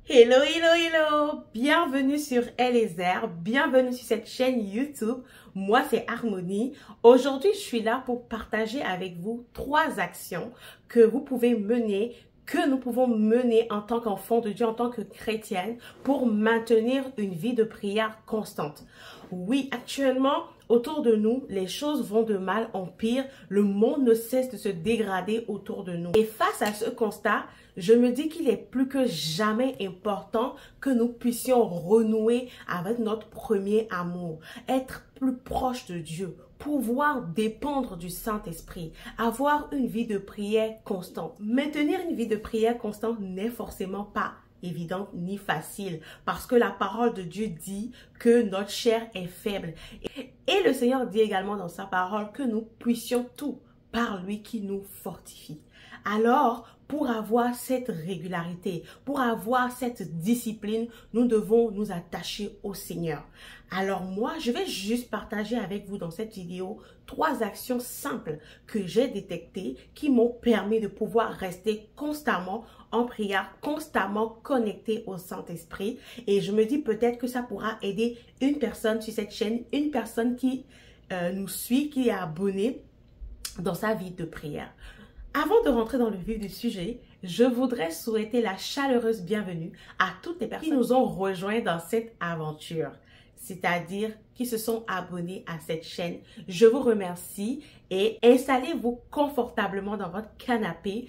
Hello, hello, hello! Bienvenue sur Eliezer, bienvenue sur cette chaîne YouTube. Moi, c'est Harmonie. Aujourd'hui, je suis là pour partager avec vous 3 actions que vous pouvez mener, que nous pouvons mener en tant qu'enfants de Dieu, en tant que chrétienne, pour maintenir une vie de prière constante. Oui, actuellement, autour de nous, les choses vont de mal en pire. Le monde ne cesse de se dégrader autour de nous. Et face à ce constat, je me dis qu'il est plus que jamais important que nous puissions renouer avec notre premier amour, être plus proche de Dieu, pouvoir dépendre du Saint-Esprit, avoir une vie de prière constante. Maintenir une vie de prière constante n'est forcément pas évidente ni facile parce que la parole de Dieu dit que notre chair est faible. Et le Seigneur dit également dans sa parole que nous puissions tout par lui qui nous fortifie. Alors, pour avoir cette régularité, pour avoir cette discipline, nous devons nous attacher au Seigneur. Alors moi, je vais juste partager avec vous dans cette vidéo 3 actions simples que j'ai détectées qui m'ont permis de pouvoir rester constamment en prière, constamment connecté au Saint-Esprit. Et je me dis peut-être que ça pourra aider une personne sur cette chaîne, une personne qui nous suit, qui est abonnée dans sa vie de prière. Avant de rentrer dans le vif du sujet, je voudrais souhaiter la chaleureuse bienvenue à toutes les personnes qui nous ont rejoints dans cette aventure, c'est-à-dire qui se sont abonnés à cette chaîne. Je vous remercie et installez-vous confortablement dans votre canapé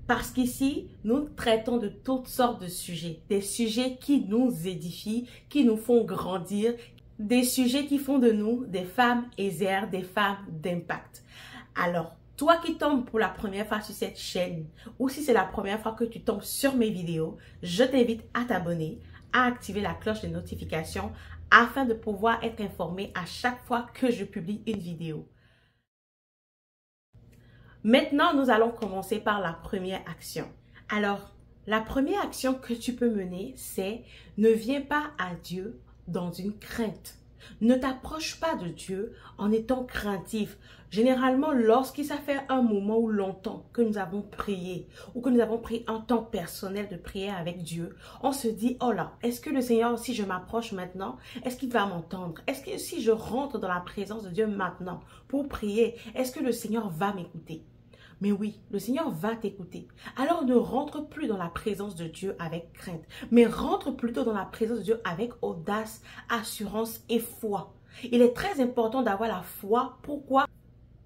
parce qu'ici, nous traitons de toutes sortes de sujets, des sujets qui nous édifient, qui nous font grandir, des sujets qui font de nous des femmes aisées, des femmes d'impact. Alors, toi qui tombes pour la première fois sur cette chaîne ou si c'est la première fois que tu tombes sur mes vidéos, je t'invite à t'abonner, à activer la cloche de notification afin de pouvoir être informé à chaque fois que je publie une vidéo. Maintenant, nous allons commencer par la première action. Alors, la première action que tu peux mener, c'est ne viens pas à Dieu dans une crainte. Ne t'approche pas de Dieu en étant craintif. Généralement, lorsqu'il ça fait un moment ou longtemps que nous avons prié ou que nous avons pris un temps personnel de prière avec Dieu, on se dit, oh là, est-ce que le Seigneur, si je m'approche maintenant, est-ce qu'il va m'entendre? Est-ce que si je rentre dans la présence de Dieu maintenant pour prier, est-ce que le Seigneur va m'écouter? Mais oui, le Seigneur va t'écouter. Alors ne rentre plus dans la présence de Dieu avec crainte, mais rentre plutôt dans la présence de Dieu avec audace, assurance et foi. Il est très important d'avoir la foi. Pourquoi?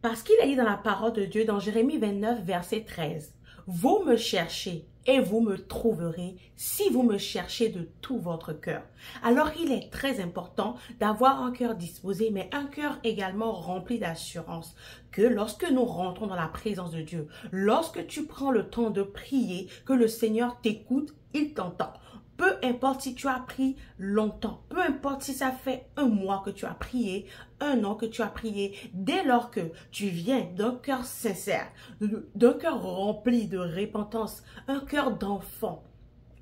Parce qu'il est dit dans la parole de Dieu, dans Jérémie 29, verset 13, « Vous me cherchez et vous me trouverez si vous me cherchez de tout votre cœur. » Alors, il est très important d'avoir un cœur disposé, mais un cœur également rempli d'assurance que lorsque nous rentrons dans la présence de Dieu, lorsque tu prends le temps de prier, que le Seigneur t'écoute, il t'entend. Peu importe si tu as prié longtemps, peu importe si ça fait 1 mois que tu as prié, 1 an que tu as prié, dès lors que tu viens d'un cœur sincère, d'un cœur rempli de repentance, un cœur d'enfant,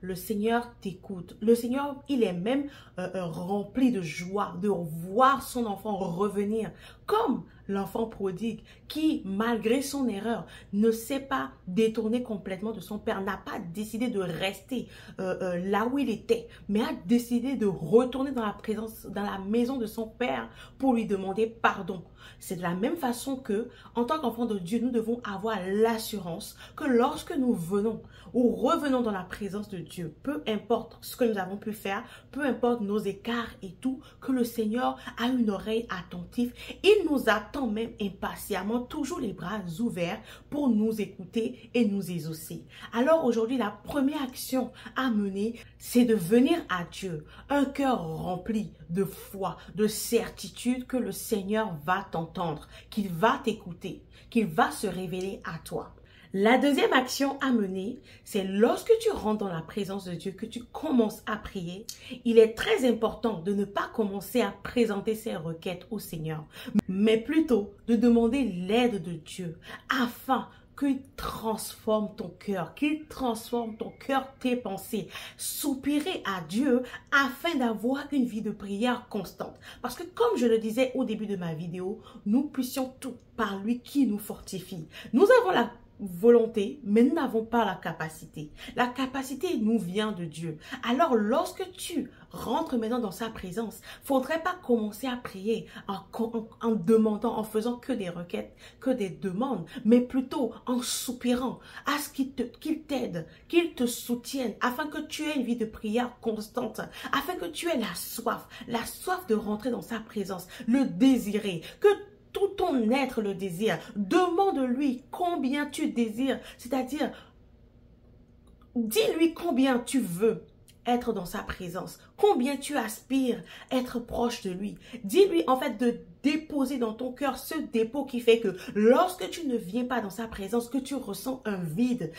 le Seigneur t'écoute. Le Seigneur, il est même rempli de joie de voir son enfant revenir comme l'enfant prodigue qui, malgré son erreur, ne s'est pas détourné complètement de son père, n'a pas décidé de rester là où il était, mais a décidé de retourner dans la présence, dans la maison de son père pour lui demander pardon. C'est de la même façon que, en tant qu'enfant de Dieu, nous devons avoir l'assurance que lorsque nous venons ou revenons dans la présence de Dieu, peu importe ce que nous avons pu faire, peu importe nos écarts et tout, que le Seigneur a une oreille attentive. Il nous attend même impatiemment, toujours les bras ouverts pour nous écouter et nous exaucer. Alors aujourd'hui, la première action à mener, c'est de venir à Dieu, un cœur rempli de foi, de certitude que le Seigneur va t'entendre, qu'il va t'écouter, qu'il va se révéler à toi. La deuxième action à mener, c'est lorsque tu rentres dans la présence de Dieu, que tu commences à prier, il est très important de ne pas commencer à présenter ses requêtes au Seigneur, mais plutôt de demander l'aide de Dieu afin qu'il transforme ton cœur, qu'il transforme ton cœur, tes pensées. Soupirer à Dieu afin d'avoir une vie de prière constante. Parce que comme je le disais au début de ma vidéo, nous puissions tout par lui qui nous fortifie. Nous avons la volonté, mais nous n'avons pas la capacité. La capacité nous vient de Dieu. Alors, lorsque tu rentres maintenant dans sa présence, faudrait pas commencer à prier en demandant, en faisant que des requêtes, que des demandes, mais plutôt en soupirant à ce qu'il t'aide, qu'il te soutienne, afin que tu aies une vie de prière constante, afin que tu aies la soif de rentrer dans sa présence, le désirer, que tout ton être le désire. Demande-lui combien tu désires, c'est-à-dire, dis-lui combien tu veux être dans sa présence, combien tu aspires être proche de lui. Dis-lui en fait de déposer dans ton cœur ce dépôt qui fait que lorsque tu ne viens pas dans sa présence, que tu ressens un vide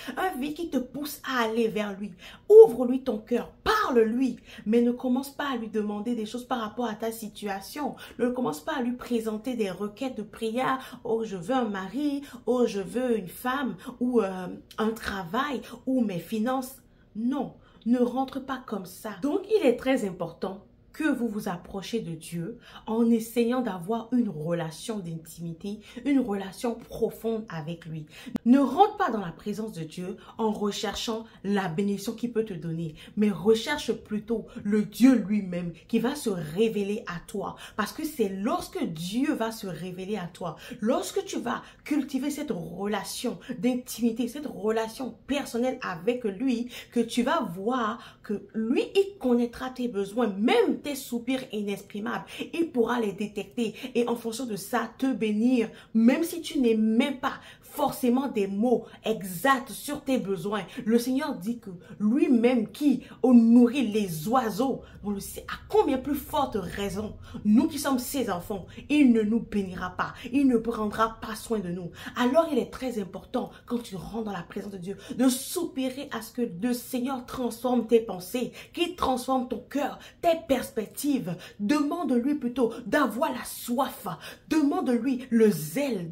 qui te pousse à aller vers lui. Ouvre-lui ton cœur, parle-lui, mais ne commence pas à lui demander des choses par rapport à ta situation. Ne commence pas à lui présenter des requêtes de prière. Oh, je veux un mari, oh, je veux une femme, ou un travail, ou mes finances. Non. Ne rentre pas comme ça. Donc, il est très important que vous vous approchez de Dieu en essayant d'avoir une relation d'intimité, une relation profonde avec lui. Ne rentre pas dans la présence de Dieu en recherchant la bénédiction qu'il peut te donner, mais recherche plutôt le Dieu lui-même qui va se révéler à toi. Parce que c'est lorsque Dieu va se révéler à toi, lorsque tu vas cultiver cette relation d'intimité, cette relation personnelle avec lui, que tu vas voir que lui, il connaîtra tes besoins, même tes soupirs inexprimables. Il pourra les détecter et en fonction de ça, te bénir, même si tu n'es même pas forcément des mots exacts sur tes besoins. Le Seigneur dit que lui-même qui nourrit les oiseaux, on le sait, à combien plus forte raison, nous qui sommes ses enfants, il ne nous bénira pas, il ne prendra pas soin de nous. Alors il est très important, quand tu rentres dans la présence de Dieu, de soupirer à ce que le Seigneur transforme tes pensées, qu'il transforme ton cœur, tes perspectives. Demande-lui plutôt d'avoir la soif, demande-lui le zèle,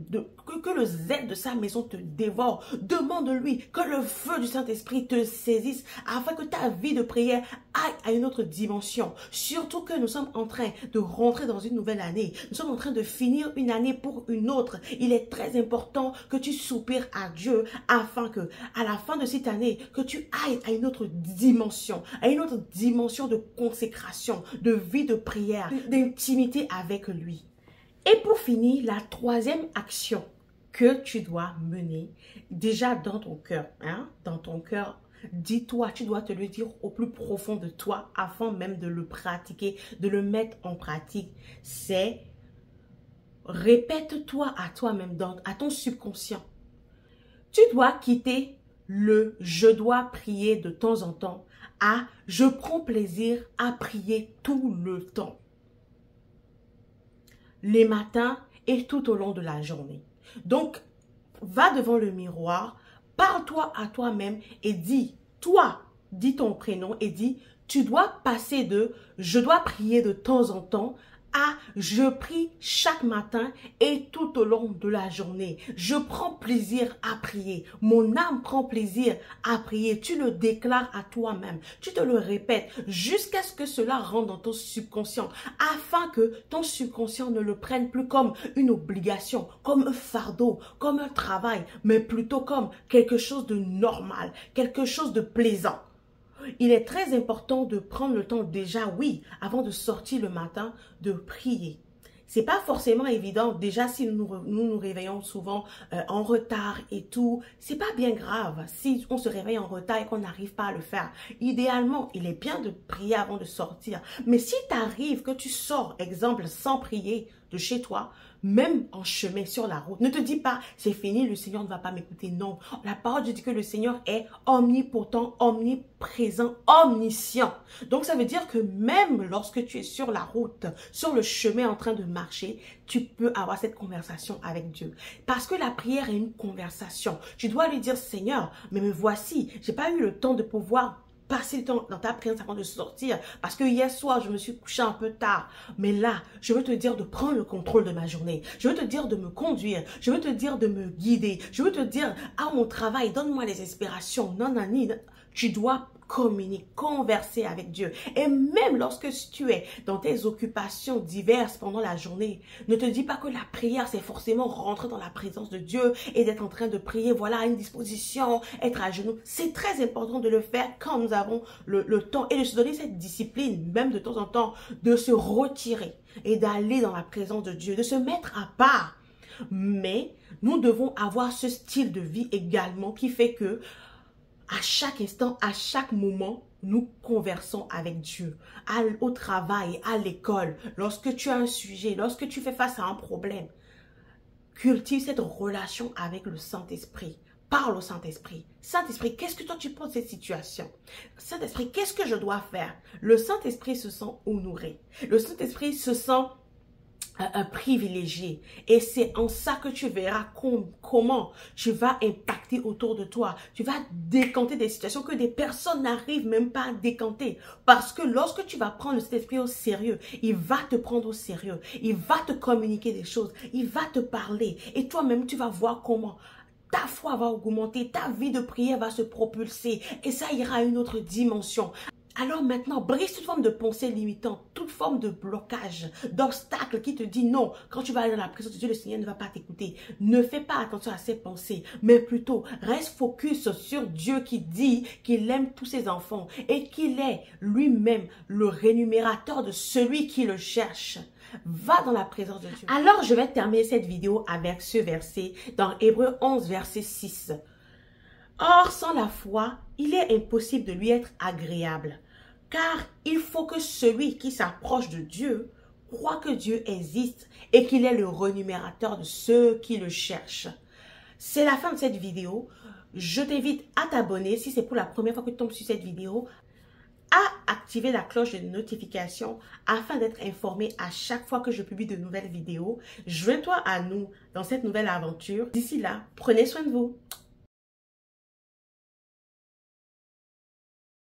que le zèle de sa maison te dévore. Demande-lui que le feu du Saint-Esprit te saisisse afin que ta vie de prière aille à une autre dimension. Surtout que nous sommes en train de rentrer dans une nouvelle année. Nous sommes en train de finir une année pour une autre. Il est très important que tu soupires à Dieu afin que, à la fin de cette année, que tu ailles à une autre dimension de consécration, de vie de prière, d'intimité avec lui. Et pour finir, la troisième action que tu dois mener, déjà dans ton cœur, dans ton cœur, dis-toi, tu dois te le dire au plus profond de toi, afin même de le pratiquer, de le mettre en pratique, c'est répète-toi à toi-même, à ton subconscient. Tu dois quitter le « je dois prier de temps en temps » à « je prends plaisir à prier tout le temps ». Les matins et tout au long de la journée. Donc, va devant le miroir, parle-toi à toi-même et dis ton prénom et dis, tu dois passer de « je dois prier de temps en temps » à « je prie chaque matin et tout au long de la journée. Je prends plaisir à prier. Mon âme prend plaisir à prier. » Tu le déclares à toi-même. Tu te le répètes jusqu'à ce que cela rentre dans ton subconscient afin que ton subconscient ne le prenne plus comme une obligation, comme un fardeau, comme un travail, mais plutôt comme quelque chose de normal, quelque chose de plaisant. Il est très important de prendre le temps déjà, oui, avant de sortir le matin, de prier. C'est pas forcément évident. Déjà, si nous réveillons souvent en retard et tout, c'est pas bien grave si on se réveille en retard et qu'on n'arrive pas à le faire. Idéalement, il est bien de prier avant de sortir. Mais si t'arrive que tu sors, exemple, sans prier de chez toi, même en chemin sur la route, ne te dis pas, c'est fini, le Seigneur ne va pas m'écouter. Non, la parole dit que le Seigneur est omnipotent, omniprésent, omniscient. Donc, ça veut dire que même lorsque tu es sur la route, sur le chemin en train de marcher, tu peux avoir cette conversation avec Dieu. Parce que la prière est une conversation. Tu dois lui dire, Seigneur, mais me voici, j'ai pas eu le temps de pouvoir passer le temps dans ta présence avant de sortir parce que hier soir je me suis couché un peu tard, mais là je veux te dire de prendre le contrôle de ma journée, je veux te dire de me conduire, je veux te dire de me guider, je veux te dire à mon travail donne-moi les inspirations. Non, tu dois communique, converser avec Dieu. Et même lorsque tu es dans tes occupations diverses pendant la journée, ne te dis pas que la prière, c'est forcément rentrer dans la présence de Dieu et d'être en train de prier, voilà, à une disposition, être à genoux. C'est très important de le faire quand nous avons le temps et de se donner cette discipline, même de temps en temps, de se retirer et d'aller dans la présence de Dieu, de se mettre à part. Mais nous devons avoir ce style de vie également qui fait que à chaque instant, à chaque moment, nous conversons avec Dieu. Au travail, à l'école, lorsque tu as un sujet, lorsque tu fais face à un problème, cultive cette relation avec le Saint-Esprit. Parle au Saint-Esprit. Saint-Esprit, qu'est-ce que toi tu penses de cette situation? Saint-Esprit, qu'est-ce que je dois faire? Le Saint-Esprit se sent honoré. Le Saint-Esprit se sent un privilégié. Et c'est en ça que tu verras comment tu vas impacter autour de toi. Tu vas décanter des situations que des personnes n'arrivent même pas à décanter. Parce que lorsque tu vas prendre cet esprit au sérieux, il va te prendre au sérieux. Il va te communiquer des choses. Il va te parler. Et toi-même, tu vas voir comment ta foi va augmenter. Ta vie de prière va se propulser. Et ça ira à une autre dimension. Alors maintenant, brise toute forme de pensée limitante, toute forme de blocage, d'obstacle qui te dit non. Quand tu vas aller dans la présence de Dieu, le Seigneur ne va pas t'écouter. Ne fais pas attention à ces pensées, mais plutôt reste focus sur Dieu qui dit qu'il aime tous ses enfants et qu'il est lui-même le rémunérateur de celui qui le cherche. Va dans la présence de Dieu. Alors, je vais terminer cette vidéo avec ce verset dans Hébreux 11, verset 6. Or, sans la foi, il est impossible de lui être agréable. Car il faut que celui qui s'approche de Dieu croit que Dieu existe et qu'il est le rémunérateur de ceux qui le cherchent. C'est la fin de cette vidéo. Je t'invite à t'abonner si c'est pour la première fois que tu tombes sur cette vidéo, à activer la cloche de notification afin d'être informé à chaque fois que je publie de nouvelles vidéos. Joins-toi à nous dans cette nouvelle aventure. D'ici là, prenez soin de vous.